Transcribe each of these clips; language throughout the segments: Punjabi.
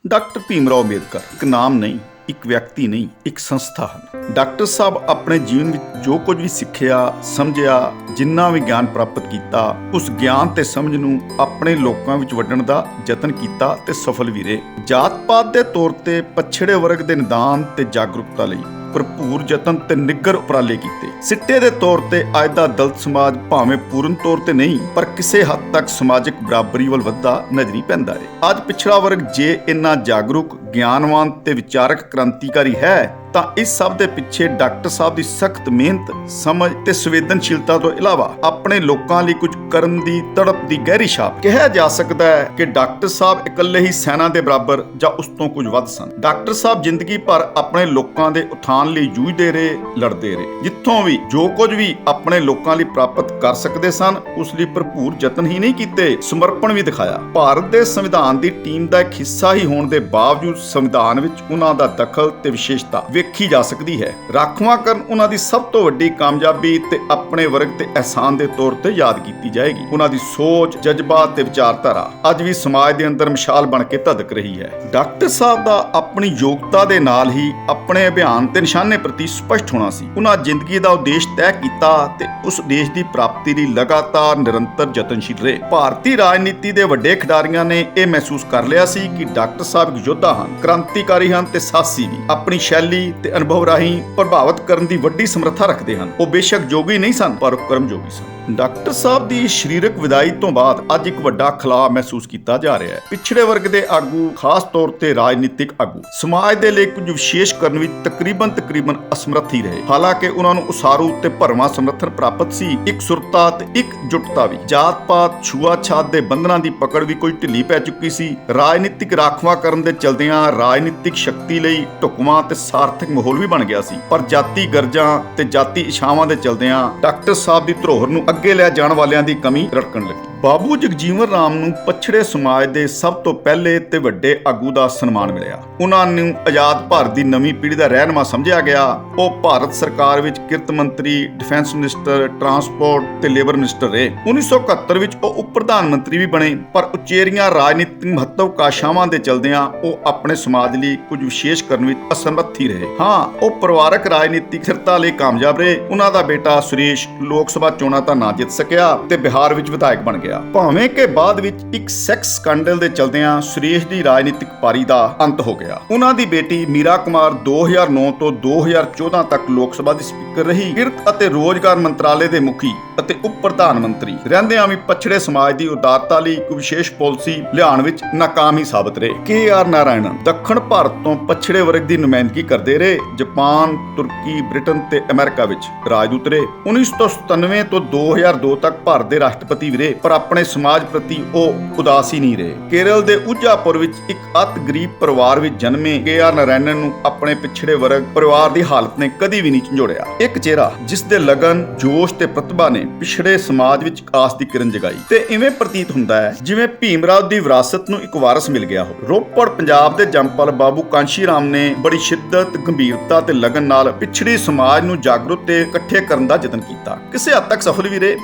ਡਾਕਟਰ ਭੀਮ ਰਾਓ ਅੰਬੇਦਕਰ ਇੱਕ ਨਾਮ ਨਹੀਂ, ਇੱਕ ਵਿਅਕਤੀ ਨਹੀਂ, ਇੱਕ ਸੰਸਥਾ ਹਨ। ਡਾਕਟਰ ਸਾਹਿਬ ਆਪਣੇ ਜੀਵਨ ਵਿੱਚ ਜੋ ਕੁਝ ਵੀ ਸਿੱਖਿਆ, ਸਮਝਿਆ, ਜਿੰਨਾ ਵੀ ਗਿਆਨ ਪ੍ਰਾਪਤ ਕੀਤਾ, ਉਸ ਗਿਆਨ ਤੇ ਸਮਝ ਨੂੰ ਆਪਣੇ ਲੋਕਾਂ ਵਿੱਚ ਵੰਡਣ ਦਾ ਯਤਨ ਕੀਤਾ ਤੇ ਸਫਲ ਵੀ ਰਹੇ। ਜਾਤ-ਪਾਤ ਦੇ ਤੌਰ ਤੇ ਪਛੜੇ ਵਰਗ ਦੇ ਨਿਦਾਨ ਤੇ ਜਾਗਰੂਕਤਾ ਲਈ ਭਰਪੂਰ ਯਤਨ ਤੇ ਨਿੱਘਰ ਉਪਰਾਲੇ ਕੀਤੇ। ਸਿੱਟੇ ਦੇ ਤੌਰ ਤੇ ਅੱਜ ਦਾ ਦਲਿਤ ਸਮਾਜ ਭਾਵੇਂ ਪੂਰਨ ਤੌਰ ਤੇ ਨਹੀਂ, ਪਰ ਕਿਸੇ ਹੱਦ ਤੱਕ ਸਮਾਜਿਕ ਬਰਾਬਰੀ ਵੱਲ ਵੱਧਦਾ ਨਜ਼ਰੀ ਪੈਂਦਾ ਹੈ। ਅੱਜ ਪਿਛੜਾ ਵਰਗ ਜੇ ਇੰਨਾ ਜਾਗਰੂਕ, ਗਿਆਨਵਾਨ ਤੇ ਵਿਚਾਰਕ ਕ੍ਰਾਂਤੀਕਾਰੀ ਹੈ ਤਾਂ ਇਸ ਸਭ ਦੇ ਪਿੱਛੇ ਡਾਕਟਰ ਸਾਹਿਬ ਦੀ ਸਖਤ ਮਿਹਨਤ, ਸਮਝ ਤੇ ਸੰਵੇਦਨਸ਼ੀਲਤਾ ਤੋਂ ਇਲਾਵਾ ਆਪਣੇ ਲੋਕਾਂ ਲਈ ਕੁਝ ਕਰਨ ਦੀ ਤੜਪ ਦੀ ਗਹਿਰੀ ਛਾਪ। ਕਿਹਾ ਜਾ ਸਕਦਾ ਹੈ ਕਿ ਡਾਕਟਰ ਸਾਹਿਬ ਇਕੱਲੇ ਹੀ ਸੈਨਾ ਦੇ ਬਰਾਬਰ ਜਾਂ ਉਸ ਤੋਂ ਕੁਝ ਵੱਧ ਸਨ। ਡਾਕਟਰ ਸਾਹਿਬ ਜ਼ਿੰਦਗੀ ਭਰ ਆਪਣੇ ਲੋਕਾਂ ਦੇ ਉਥਾਨ ਲਈ ਜੂਝਦੇ ਰਹੇ, ਲੜਦੇ ਰਹੇ। ਜਿੱਥੋਂ ਵੀ ਜੋ ਕੁਝ ਵੀ ਆਪਣੇ ਲੋਕਾਂ ਲਈ ਪ੍ਰਾਪਤ ਕਰ ਸਕਦੇ ਸਨ, ਉਸ ਲਈ ਭਰਪੂਰ ਯਤਨ ਹੀ ਨਹੀਂ ਕੀਤੇ, ਸਮਰਪਣ ਵੀ ਦਿਖਾਇਆ। ਭਾਰਤ ਦੇ ਸੰਵਿਧਾਨ ਦੀ ਟੀਮ ਦਾ ਇੱਕ ਹਿੱਸਾ ਹੀ ਹੋਣ ਦੇ ਬਾਵਜੂਦ ਸੰਵਿਧਾਨ ਵਿੱਚ ਉਹਨਾਂ ਦਾ ਦਖਲ ਤੇ ਵਿਸ਼ੇਸ਼ਤਾ ਵੇਖੀ ਜਾ ਸਕਦੀ ਹੈ। ਰਾਖਵਾਂਕਰਨ ਉਹਨਾਂ ਦੀ ਸਭ ਤੋਂ ਵੱਡੀ ਕਾਮਯਾਬੀ ਤੇ ਆਪਣੇ ਵਰਗ ਤੇ ਅਹਿਸਾਨ ਦੇ ਤੌਰ ਤੇ ਯਾਦ ਕੀਤੀ ਜਾਏਗੀ। ਉਹਨਾਂ ਦੀ ਸੋਚ, ਜਜ਼ਬਾਤ ਤੇ ਵਿਚਾਰਧਾਰਾ ਅੱਜ ਵੀ ਸਮਾਜ ਦੇ ਅੰਦਰ ਮਿਸਾਲ ਬਣ ਕੇ ਧਦਕ ਰਹੀ ਹੈ। ਡਾਕਟਰ ਸਾਹਿਬ ਦਾ ਆਪਣੀ ਯੋਗਤਾ ਦੇ ਨਾਲ ਹੀ ਆਪਣੇ ਅਭਿਆਨ ਤੇ ਨਿਸ਼ਾਨੇ ਪ੍ਰਤੀ ਸਪਸ਼ਟ ਹੋਣਾ ਸੀ। ਉਹਨਾਂ ਜ਼ਿੰਦਗੀ ਦਾ ਉਦੇਸ਼ ਤੈਅ ਕੀਤਾ ਤੇ ਉਸ ਉਦੇਸ਼ ਦੀ ਪ੍ਰਾਪਤੀ ਲਈ ਲਗਾਤਾਰ ਨਿਰੰਤਰ ਯਤਨਸ਼ੀਲ ਰਹੇ। ਭਾਰਤੀ ਰਾਜਨੀਤੀ ਦੇ ਵੱਡੇ ਖਿਡਾਰੀਆਂ ਨੇ ਇਹ ਮਹਿਸੂਸ ਕਰ ਲਿਆ ਸੀ ਕਿ ਡਾਕਟਰ ਸਾਹਿਬ ਇੱਕ ਯੋਧਾ ਹਨ, ਕ੍ਰਾਂਤੀਕਾਰੀ ਹਨ ਤੇ ਸਾਹਸੀ ਵੀ। ਆਪਣੀ ਸ਼ੈਲੀ ਤੇ ਅਨੁਭਵ ਰਾਹੀਂ ਪ੍ਰਭਾਵਿਤ ਕਰਨ ਦੀ ਵੱਡੀ ਸਮਰੱਥਾ ਰੱਖਦੇ ਹਨ। ਉਹ ਬੇਸ਼ੱਕ ਜੋਗੀ ਨਹੀਂ ਸਨ, ਪਰ ਉਹ ਕਰਮਯੋਗੀ ਸਨ। ਡਾਕਟਰ ਸਾਹਿਬ ਦੀ ਸਰੀਰਕ ਵਿਦਾਈ ਤੋਂ ਬਾਅਦ ਅੱਜ ਇੱਕ ਵੱਡਾ ਖਲਾਅ ਮਹਿਸੂਸ ਕੀਤਾ ਜਾ ਰਿਹਾ ਹੈ। ਪਿਛੜੇ ਵਰਗ ਦੇ ਆਗੂ, ਖਾਸ ਤੌਰ ਤੇ ਰਾਜਨੀਤਿਕ ਆਗੂ, ਸਮਾਜ ਦੇ ਲਈ ਕੁਝ ਵਿਸ਼ੇਸ਼ ਕਰਨ ਵਿੱਚ ਤਕਰੀਬਨ ਅਸਮਰੱਥ ਹੀ ਰਹੇ। ਹਾਲਾਂਕਿ ਉਹਨਾਂ ਨੂੰ ਉਸਾਰੂ ਤੇ ਭਰਵਾਂ ਸਮਰਥਨ ਪ੍ਰਾਪਤ ਸੀ। ਇੱਕ ਸੁਰਤਾ ਤੇ ਇੱਕ ਜੁਟਤਾ ਵੀ। ਜਾਤ-ਪਾਤ, ਛੂਆ-ਛਾਤ ਦੇ ਬੰਧਨਾਂ ਦੀ ਪਕੜ ਵੀ ਕੁਝ ਢਿੱਲੀ ਪੈ ਚੁੱਕੀ ਸੀ। ਰਾਜਨੀਤਿਕ ਰਾਖਵਾਂਕਰਨ ਦੇ ਚਲਦਿਆਂ ਰਾਜਨੀਤਿਕ ਸ਼ਕਤੀ ਲਈ ਢੁਕਵਾਂ ਤੇ ਸਾਰਥਕ ਮਾਹੌਲ ਵੀ ਬਣ ਗਿਆ ਸੀ। ਪਰ ਜਾਤੀ ਗਰਜਾਂ ਤੇ ਜਾਤੀ ਇਛਾਵਾਂ ਦੇ ਚਲਦਿਆਂ ਡਾਕਟਰ ਸਾਹਿਬ ਦੀ ਧਰੋਹਰ ਨੂੰ ਅੱਗੇ ਲੈ ਜਾਣ ਵਾਲਿਆਂ ਦੀ ਕਮੀ ਰੜਕਣ ਲੱਗੀ। ਬਾਬੂ ਜਗਜੀਵਨ ਰਾਮ ਨੂੰ ਪਛੜੇ ਸਮਾਜ ਦੇ ਸਭ ਤੋਂ ਪਹਿਲੇ ਤੇ ਵੱਡੇ ਆਗੂ ਦਾ ਸਨਮਾਨ ਮਿਲਿਆ। ਉਹਨਾਂ ਨੂੰ ਆਜ਼ਾਦ ਭਾਰਤ ਦੀ ਨਵੀਂ ਪੀੜ੍ਹੀ ਦਾ ਰਹਿਨੁਮਾ ਸਮਝਿਆ ਗਿਆ। ਉਹ ਭਾਰਤ ਸਰਕਾਰ ਵਿੱਚ ਕਿਰਤ ਮੰਤਰੀ, ਡਿਫੈਂਸ ਮਿਨਿਸਟਰ, ਟਰਾਂਸਪੋਰਟ ਤੇ ਲੇਬਰ ਮਿਨਿਸਟਰ ਰਹੇ। 1971 ਵਿੱਚ ਉਹ ਉਪ ਪ੍ਰਧਾਨ ਮੰਤਰੀ ਵੀ ਬਣੇ। ਪਰ ਉਚੇਰੀਆਂ ਰਾਜਨੀਤਿਕ ਮਹੱਤਵਾਕਾਂਸ਼ਾਵਾਂ ਦੇ ਚਲਦਿਆਂ ਉਹ ਆਪਣੇ ਸਮਾਜ ਲਈ ਕੁਝ ਵਿਸ਼ੇਸ਼ ਕਰਨ ਵਿੱਚ ਅਸਮਰੱਥ ਹੀ ਰਹੇ। ਹਾਂ, ਉਹ ਪਰਿਵਾਰਕ ਰਾਜਨੀਤਿਕ ਸਥਿਰਤਾ ਲਈ ਕਾਮਯਾਬ ਰਹੇ। ਉਹਨਾਂ ਦਾ ਬੇਟਾ ਸੁਰੇਸ਼ ਲੋਕ ਸਭਾ ਚੋਣਾਂ ਤਾਂ ਨਾ ਜਿੱਤ ਸਕਿਆ ਤੇ ਬਿਹਾਰ ਵਿੱਚ ਵਿਧਾਇਕ ਬਣ ਗਿਆ। ਭਾਵੇਂ ਕਿ ਬਾਅਦ ਵਿੱਚ ਇੱਕ ਸੈਕਸ ਸਕੈਂਡਲ ਦੇ ਚਲਦਿਆਂ ਸੁਰੇਸ਼ ਦੀ ਰਾਜਨੀਤਿਕ ਪਾਰੀ ਦਾ ਅੰਤ ਹੋ ਗਿਆ। ਉਹਨਾਂ ਦੀ ਬੇਟੀ ਮੀਰਾ ਕੁਮਾਰ 2009 ਤੋਂ 2014 ਤੱਕ ਲੋਕ ਸਭਾ ਦੀ ਸਪੀਕਰ ਰਹੀ। ਕਿਰਤ ਅਤੇ ਰੋਜ਼ਗਾਰ ਮੰਤਰਾਲੇ ਦੇ ਮੁਖੀ ਅਤੇ ਉਪ ਪ੍ਰਧਾਨ ਮੰਤਰੀ ਰਹਿੰਦਿਆਂ ਵੀ ਪਛੜੇ ਸਮਾਜ ਦੀ ਉਦਾਰਤਾ ਲਈ ਇੱਕ ਵਿਸ਼ੇਸ਼ ਪਾਲਿਸੀ ਲਿਆਉਣ ਵਿੱਚ ਨਾਕਾਮ ਹੀ ਸਾਬਤ ਰਹੇ। ਕੇ.ਆਰ. ਨਾਰਾਇਣਨ ਦੱਖਣ ਭਾਰਤ ਤੋਂ ਪਛੜੇ ਵਰਗ ਦੀ ਨੁਮਾਇੰਦਗੀ ਕਰਦੇ ਰਹੇ। ਜਾਪਾਨ, ਤੁਰਕੀ, ਬ੍ਰਿਟਨ ਤੇ ਅਮਰੀਕਾ ਵਿੱਚ ਰਾਜਦੂਤ ਰਹੇ। 1997 ਤੋਂ 2002 ਤੱਕ ਭਾਰਤ ਦੇ ਰਾਸ਼ਟਰਪਤੀ ਵੀ ਰਹੇ। ਪਰ ਆਪਣੇ ਸਮਾਜ ਪ੍ਰਤੀ ਉਹ ਉਦਾਸੀ ਨਹੀਂ ਰਹੇ। ਕੇਰਲ ਦੇ ਉਜਾਪੁਰ ਵਿੱਚ ਇੱਕ ਅਤ ਗਰੀਬ ਪਰਿਵਾਰ ਵਿੱਚ ਜਨਮੇ ਕੇ.ਆਰ. ਨਾਰਾਇਣਨ ਨੂੰ ਆਪਣੇ ਪਿਛੜੇ ਵਰਗ ਪਰਿਵਾਰ ਦੀ ਹਾਲਤ ਨੇ ਕਦੀ ਵੀ ਨਹੀਂ ਝੰਜੋੜਿਆ। ਇੱਕ ਚਿਹਰਾ ਜਿਸ ਦੇ ਲਗਨ, ਜੋਸ਼ ਤੇ ਪ੍ਰਤਿਭਾ ਨੇ ਪਿਛੜੇ ਸਮਾਜ ਵਿੱਚ ਆਸ ਦੀ ਕਿਰਨ ਜਗਾਈ। ਤੇ ਇਵੇਂ ਪ੍ਰਤੀਤ ਹੁੰਦਾ ਹੈ ਜਿਵੇਂ ਭੀਮ ਰਾਓ ਦੀ ਵਿਰਾਸਤ ਨੂੰ ਇੱਕ ਵਾਰਸ ਮਿਲ ਗਿਆ ਹੋਵੇ। ਰੋਪੜ ਪੰਜਾਬ ਦੇ ਜੰਮਪਲ ਬਾਬੂ ਕਾਂਸ਼ੀ ਰਾਮ ਨੇ ਬੜੀ ਸ਼ਿੱਦਤ, ਗੰਭੀਰਤਾ ਤੇ ਲਗਨ ਨਾਲ ਪਿਛੜੀ ਸਮਾਜ ਨੂੰ ਜਾਗਰੂਕ ਤੇ ਇਕੱਠੇ ਕਰਨ ਦਾ ਯਤਨ ਕੀਤਾ। ਕਿਸੇ ਹੱਦ ਤੱਕ ਸਫਲ ਵੀ ਰਹੇ।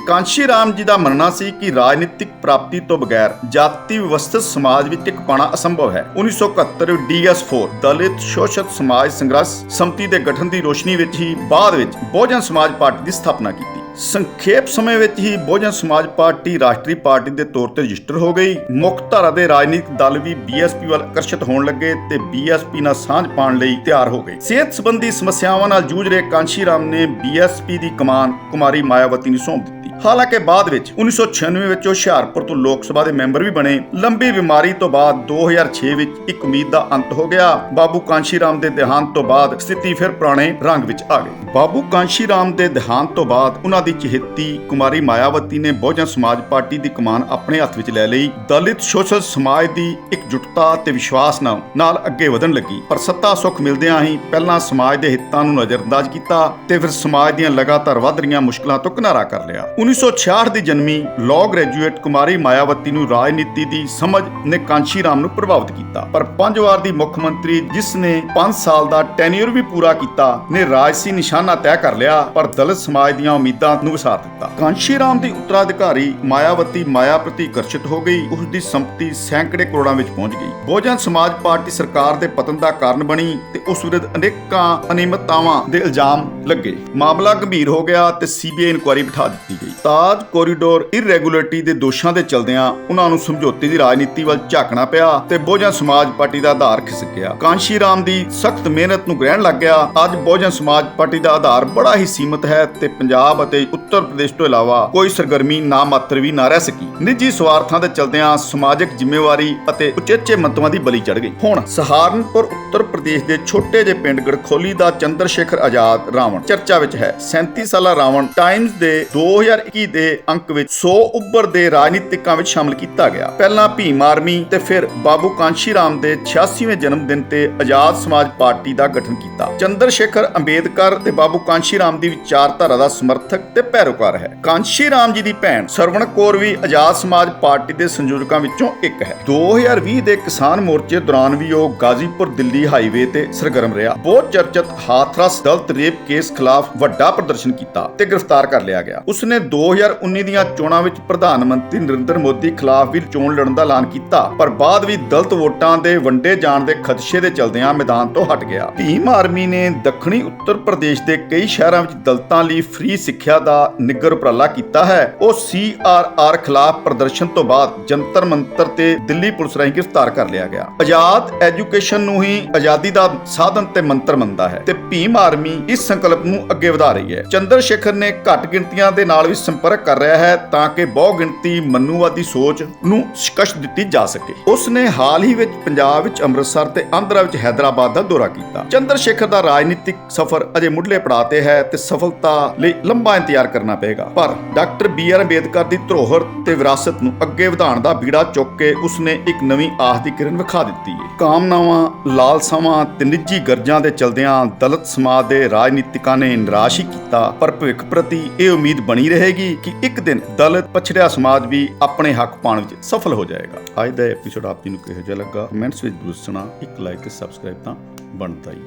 ਕਾਂਸ਼ੀ ਰਾਮ ਜੀ ਦਾ ਮੰਨਣਾ ਸੀ ਕਿ ਰਾਜਨੀਤਿਕ ਪ੍ਰਾਪਤੀ ਤੋਂ ਬਗੈਰ ਜਾਤੀ ਵਿਵਸਥਿਤ ਸਮਾਜ ਵਿੱਚ ਟਿਕ ਪਾਉਣਾ ਅਸੰਭਵ ਹੈ। 1971 DS4 ਦਲਿਤ ਸ਼ੋਸ਼ਿਤ ਸਮਾਜ ਸੰਘਰਸ਼ ਸਮਿਤੀ ਦੇ ਗਠਨ ਦੀ ਰੋਸ਼ਨੀ ਵਿੱਚ ਹੀ ਬਾਅਦ ਵਿੱਚ ਬਹੁਜਨ ਸਮਾਜ ਪਾਰਟੀ ਦੀ ਸਥਾਪਨਾ ਕੀਤੀ। ਸੰਖੇਪ ਸਮੇਂ ਵਿੱਚ ਹੀ ਬਹੁਜਨ ਸਮਾਜ ਪਾਰਟੀ ਰਾਸ਼ਟਰੀ ਪਾਰਟੀ ਦੇ ਤੌਰ ਤੇ ਰਜਿਸਟਰ ਹੋ ਗਈ। ਮੁੱਖ ਧਾਰਾ ਦੇ ਰਾਜਨੀਤਿਕ ਦਲ ਵੀ BSP ਵੱਲ ਆਕਰਸ਼ਿਤ ਹੋਣ ਲੱਗੇ ਤੇ BSP ਨਾਲ ਸਾਂਝ ਪਾਉਣ ਲਈ ਤਿਆਰ ਹੋ ਗਏ। ਸਿਹਤ ਸੰਬੰਧੀ ਸਮੱਸਿਆਵਾਂ ਨਾਲ ਜੂਝ ਰਹੇ ਕਾਂਸ਼ੀ ਰਾਮ ਨੇ BSP ਦੀ ਕਮਾਨ ਕੁਮਾਰੀ ਮਾਇਆਵਤੀ ਨੂੰ ਸੌਂਪ ਦਿੱਤੀ। ਹਾਲਾਂਕਿ ਬਾਅਦ ਵਿੱਚ 1996 ਵਿੱਚ ਉਹ ਹੁਸ਼ਿਆਰਪੁਰ ਤੋਂ ਲੋਕ ਸਭਾ ਦੇ ਮੈਂਬਰ ਵੀ ਬਣੇ। ਲੰਬੀ ਬਿਮਾਰੀ ਤੋਂ ਬਾਅਦ 2006 ਵਿੱਚ ਇੱਕ ਉਮੀਦ ਦਾ ਅੰਤ ਹੋ ਗਿਆ। ਬਾਬੂ ਕਾਂਸ਼ੀ ਰਾਮ ਦੇ ਦੇਹਾਂਤ ਤੋਂ ਬਾਅਦ ਸਥਿਤੀ ਫਿਰ ਪੁਰਾਣੇ ਰੰਗ ਵਿੱਚ ਆ ਗਈ। ਬਾਬੂ ਕਾਂਸ਼ੀ ਰਾਮ ਦੇ ਦੇਹਾਂਤ ਤੋਂ ਬਾਅਦ ਉਹਨਾਂ ਦੀ ਚਹੇਤੀ ਕੁਮਾਰੀ ਮਾਇਆਵਤੀ ਨੇ ਬਹੁਜਨ ਸਮਾਜ ਪਾਰਟੀ ਦੀ ਕਮਾਨ ਆਪਣੇ ਹੱਥ ਵਿੱਚ ਲੈ ਲਈ। ਦਲਿਤ ਸ਼ੋਸ਼ਲ ਸਮਾਜ ਦੀ ਇਕਜੁੱਟਤਾ ਤੇ ਵਿਸ਼ਵਾਸ ਨਾਲ ਅੱਗੇ ਵਧਣ ਲੱਗੀ। ਪਰ ਸੱਤਾ ਸੁੱਖ ਮਿਲਦਿਆਂ ਹੀ ਪਹਿਲਾਂ ਸਮਾਜ ਦੇ ਹਿੱਤਾਂ ਨੂੰ ਨਜ਼ਰਅੰਦਾਜ਼ ਕੀਤਾ ਤੇ ਫਿਰ ਸਮਾਜ ਦੀਆਂ ਲਗਾਤਾਰ ਵੱਧ ਰਹੀਆਂ ਮੁਸ਼ਕਲਾਂ ਤੋਂ ਕਿਨਾਰਾ ਕਰ ਲਿਆ। 1966 ਦੀ ਜਨਮੀ ਲਾਅ ਗ੍ਰੈਜੂਏਟ ਕੁਮਾਰੀ ਮਾਇਆਵਤੀ ਨੂੰ ਰਾਜਨੀਤੀ ਦੀ ਸਮਝ ਨੇ ਕਾਂਸ਼ੀ ਰਾਮ ਨੂੰ ਪ੍ਰਭਾਵਿਤ ਕੀਤਾ। ਪਰ 5 ਵਾਰ ਦੀ ਮੁੱਖ ਮੰਤਰੀ ਜਿਸ ਨੇ 5 ਸਾਲ ਦਾ ਟੈਨਿਓਰ ਵੀ ਪੂਰਾ ਕੀਤਾ ਨੇ ਰਾਜਸੀ ਨਿਸ਼ਾਨਾ ਤੈਅ ਕਰ ਲਿਆ। ਪਰ ਦਲਿਤ ਸਮਾਜ ਦੀਆਂ ਉਮੀਦਾਂ ਉਮੀਦਾਂ ਨੂੰ ਵਿਸਾਰ ਦਿੱਤਾ। ਕਾਂਸ਼ੀ ਰਾਮ ਦੀ ਉੱਤਰਾਧਿਕਾਰੀ ਮਾਇਆਵਤੀ ਮਾਇਆ ਪ੍ਰਤੀ ਆਕਰਸ਼ਿਤ ਹੋ ਗਈ। ਉਸ ਦੀ ਸੰਪਤੀ ਸੈਂਕੜੇ ਕਰੋੜਾਂ ਵਿੱਚ ਪਹੁੰਚ ਗਈ। ਬਹੁਜਨ ਸਮਾਜ ਪਾਰਟੀ ਸਰਕਾਰ ਦੇ ਪਤਨ ਦਾ ਕਾਰਨ ਬਣੀ ਤੇ ਉਸ ਵਿਰੁੱਧ ਅਨੇਕਾਂ ਅਨਿਯਮਿਤਤਾਵਾਂ ਦੇ ਇਲਜ਼ਾਮ ਲੱਗੇ। ਮਾਮਲਾ ਗੰਭੀਰ ਹੋ ਗਿਆ ਤੇ ਸੀਬੀਆਈ ਇਨਕੁਆਇਰੀ ਬਿਠਾ ਦਿੱਤੀ ਗਈ। ਤਾਜ ਕੋਰੀਡੋਰ ਇਰੈਗੂਲਰਿਟੀ ਦੇ ਦੋਸ਼ਾਂ ਦੇ ਚਲਦਿਆਂ ਉਹਨਾਂ ਨੂੰ ਸਮਝੌਤੇ ਦੀ ਰਾਜਨੀਤੀ ਵੱਲ ਝਾਕਣਾ ਪਿਆ ਤੇ ਬਹੁਜਨ ਸਮਾਜ ਪਾਰਟੀ ਦਾ ਆਧਾਰ ਖਿਸਕ ਗਿਆ। ਕਾਂਸ਼ੀ ਰਾਮ ਦੀ ਸਖਤ ਮਿਹਨਤ ਨੂੰ ਗ੍ਰਹਿਣ ਲੱਗ ਗਿਆ। ਅੱਜ ਬਹੁਜਨ ਸਮਾਜ ਪਾਰਟੀ ਦਾ ਆਧਾਰ ਬੜਾ ਹੀ ਸੀਮਿਤ ਹੈ ਤੇ ਪੰਜਾਬ ਅਤੇ ਉੱਤਰ ਪ੍ਰਦੇਸ਼ ਤੋਂ ਇਲਾਵਾ ਕੋਈ ਸਰਗਰਮੀ ਨਾ ਮਾਤਰ ਵੀ ਨਾ ਰਹਿ ਸਕੀ। ਨਿੱਜੀ ਸਵਾਰਥਾਂ ਦੇ ਚਲਦਿਆਂ ਸਮਾਜਿਕ ਜ਼ਿੰਮੇਵਾਰੀ ਅਤੇ ਉਚੇਚੇ ਮੰਤਵਾਂ ਦੀ ਬਲੀ ਚੜ ਗਈ। ਹੁਣ ਸਹਾਰਨਪੁਰ ਉੱਤਰ ਪ੍ਰਦੇਸ਼ ਦੇ ਛੋਟੇ ਜਿਹੇ ਪਿੰਡ ਗੜਖੋਲੀ ਦਾ ਚੰਦਰ ਸ਼ੇਖਰ ਆਜ਼ਾਦ ਰਾਵਣ ਚਰਚਾ ਵਿੱਚ ਹੈ। 37 ਸਾਲਾ ਰਾਵਣ ਟਾਈਮਜ਼ ਦੇ 2021 ਦੇ ਅੰਕ ਵਿੱਚ 100 ਉੱਭਰਦੇ ਰਾਜਨੀਤਿਕਾਂ ਵਿੱਚ ਸ਼ਾਮਲ ਕੀਤਾ ਗਿਆ। ਪਹਿਲਾਂ ਭੀਮ ਆਰਮੀ ਤੇ ਫਿਰ ਬਾਬੂ ਕਾਂਸ਼ੀ ਰਾਮ ਦੇ 86ਵੇਂ ਜਨਮ ਦਿਨ ਤੇ ਆਜ਼ਾਦ ਸਮਾਜ ਪਾਰਟੀ ਦਾ ਗਠਨ ਕੀਤਾ। ਚੰਦਰ ਸ਼ੇਖਰ ਅੰਬੇਦਕਰ ਤੇ ਬਾਬੂ ਕਾਂਸ਼ੀ ਰਾਮ ਦੀ ਵਿਚਾਰਧਾਰਾ ਦਾ ਸਮਰਥਕ ਤੇ ਪੈਰੋਕਾਰ ਹੈ। ਕਾਂਸ਼ੀ ਰਾਮ ਜੀ ਦੀ ਭੈਣ ਸਰਵਣ ਕੌਰ ਵੀ ਆਜ਼ਾਦ ਸਮਾਜ ਪਾਰਟੀ ਦੇ ਸੰਯੋਜਕਾਂ ਵਿੱਚੋਂ ਇੱਕ ਹੈ। 2020 ਦੇ ਕਿਸਾਨ ਮੋਰਚੇ ਦੌਰਾਨ ਵੀ ਉਹ ਗਾਜ਼ੀਪੁਰ ਦਿੱਲੀ ਹਾਈਵੇ ਤੇ ਸਰਗਰਮ ਰਿਹਾ। ਬਹੁਤ ਚਰਚਿਤ ਹਾਥਰਸ ਦਲਿਤ ਰੇਪ ਕੇਸ ਖਿਲਾਫ ਵੱਡਾ ਪ੍ਰਦਰਸ਼ਨ ਕੀਤਾ ਤੇ ਗ੍ਰਿਫਤਾਰ ਕਰ ਲਿਆ ਗਿਆ। ਉਸਨੇ 2019 ਦੀਆਂ ਚੋਣਾਂ ਵਿੱਚ ਪ੍ਰਧਾਨ ਮੰਤਰੀ ਨਰਿੰਦਰ ਮੋਦੀ ਖਿਲਾਫ ਵੀ ਚੋਣ ਲੜਨ ਦਾ ਐਲਾਨ ਕੀਤਾ, ਪਰ ਬਾਅਦ ਵੀ ਦਲਿਤ ਵੋਟਾਂ ਦੇ ਵੰਡੇ ਜਾਣ ਦੇ ਖਦਸ਼ੇ ਦੇ ਚਲਦਿਆਂ ਮੈਦਾਨ ਤੋਂ ਹਟ ਗਿਆ। ਭੀਮ ਆਰਮੀ ਨੇ ਦੱਖਣੀ ਉੱਤਰ ਪ੍ਰਦੇਸ਼ ਦੇ ਕਈ ਸ਼ਹਿਰਾਂ ਵਿੱਚ ਦਲਿਤਾਂ ਲਈ ਫ੍ਰੀ ਸਿੱਖਿਆ ਦਾ ਨਿੱਘਰ ਉਪਰਾਲਾ ਕੀਤਾ ਹੈ। ਉਹ CRR ਖਿਲਾਫ ਪ੍ਰਦਰਸ਼ਨ ਤੋਂ ਬਾਅਦ ਜੰਤਰ ਮੰਤਰ ਤੇ ਦਿੱਲੀ ਪੁਲਿਸ ਰਾਹੀਂ ਗ੍ਰਿਫਤਾਰ ਕਰ ਲਿਆ ਗਿਆ। ਆਜ਼ਾਦ ਐਜੂਕੇਸ਼ਨ ਨੂੰ ਹੀ ਆਜ਼ਾਦੀ ਦਾ ਸਾਧਨ ਤੇ ਮੰਤਰ ਮੰਨਦਾ ਹੈ ਤੇ ਭੀਮ ਆਰਮੀ ਇਸ ਸੰਕਲਪ ਨੂੰ ਅੱਗੇ ਵਧਾ ਰਹੀ ਹੈ। ਚੰਦਰ ਸ਼ੇਖਰ ਨੇ ਘੱਟ ਗਿਣਤੀਆਂ ਦੇ ਨਾਲ ਵੀ ਸੰਪਰਕ ਕਰ ਰਿਹਾ ਹੈ ਤਾਂ ਕਿ ਬਹੁ ਗਿਣਤੀ ਮਨੂਵਾਦੀ ਸੋਚ ਨੂੰ ਸ਼ਿਕਸ਼ਤ ਦਿੱਤੀ ਜਾ ਸਕੇ। ਉਸ ਨੇ ਹਾਲ ਹੀ ਵਿੱਚ ਪੰਜਾਬ ਵਿੱਚ ਅੰਮ੍ਰਿਤਸਰ ਤੇ ਆਂਧਰਾ ਵਿੱਚ ਹੈਦਰਾਬਾਦ ਦਾ ਦੌਰਾ ਕੀਤਾ। ਚੰਦਰ ਸ਼ੇਖਰ ਦਾ ਰਾਜਨੀਤਿਕ ਸਫ਼ਰ ਅਜੇ ਮੁੱਢਲੇ ਪੜਾਅ ਤੇ ਹੈ ਤੇ ਸਫਲਤਾ ਲਈ ਲੰਬਾ ਇੰਤਜ਼ਾਰ ਕਰਨਾ ਪਏਗਾ, ਪਰ ਡਾਕਟਰ BR ਅੰਬੇਦਕਰ ਦੀ ਧਰੋਹਰ ਤੇ ਵਿਰਾਸਤ ਨੂੰ ਅੱਗੇ ਵਧਾਉਣ ਦਾ ਬੀੜਾ ਚੁੱਕ ਕੇ ਉਸਨੇ ਇੱਕ ਨਵੀਂ ਆਸ ਦੀ ਕਿਰਨ ਵਿਖਾ ਦਿੱਤੀ ਹੈ। ਕਾਮਨਾਵਾਂ, ਲਾਲਸਾਵਾਂ ਤੇ ਨਿੱਜੀ ਗਰਜਾਂ ਦੇ ਚਲਦਿਆਂ ਦਲਿਤ ਸਮਾਜ ਦੇ ਰਾਜਨੀਤਿਕਾਂ ਨੇ ਨਿਰਾਸ਼ ਹੀ ਕੀਤਾ, ਪਰ ਭਵਿੱਖ ਪ੍ਰਤੀ ਇਹ ਉਮੀਦ ਬਣੀ ਰਹੇਗੀ ਕਿ ਇੱਕ ਦਿਨ ਦਲਿਤ ਪਛੜਿਆ ਸਮਾਜ ਵੀ ਆਪਣੇ ਹੱਕ ਪਾਉਣ ਵਿੱਚ ਸਫਲ ਹੋ ਜਾਏਗਾ। ਅੱਜ ਦਾ ਐਪੀਸੋਡ ਆਪ ਜੀ ਨੂੰ ਕਿਹੋ ਜਿਹਾ ਲੱਗਾ ਕਮੈਂਟਸ ਵਿੱਚ ਦੱਸਣਾ। ਇੱਕ ਲਾਈਕ ਤੇ ਸਬਸਕ੍ਰਾਈਬ ਤਾਂ ਬਣਦਾ ਹੀ।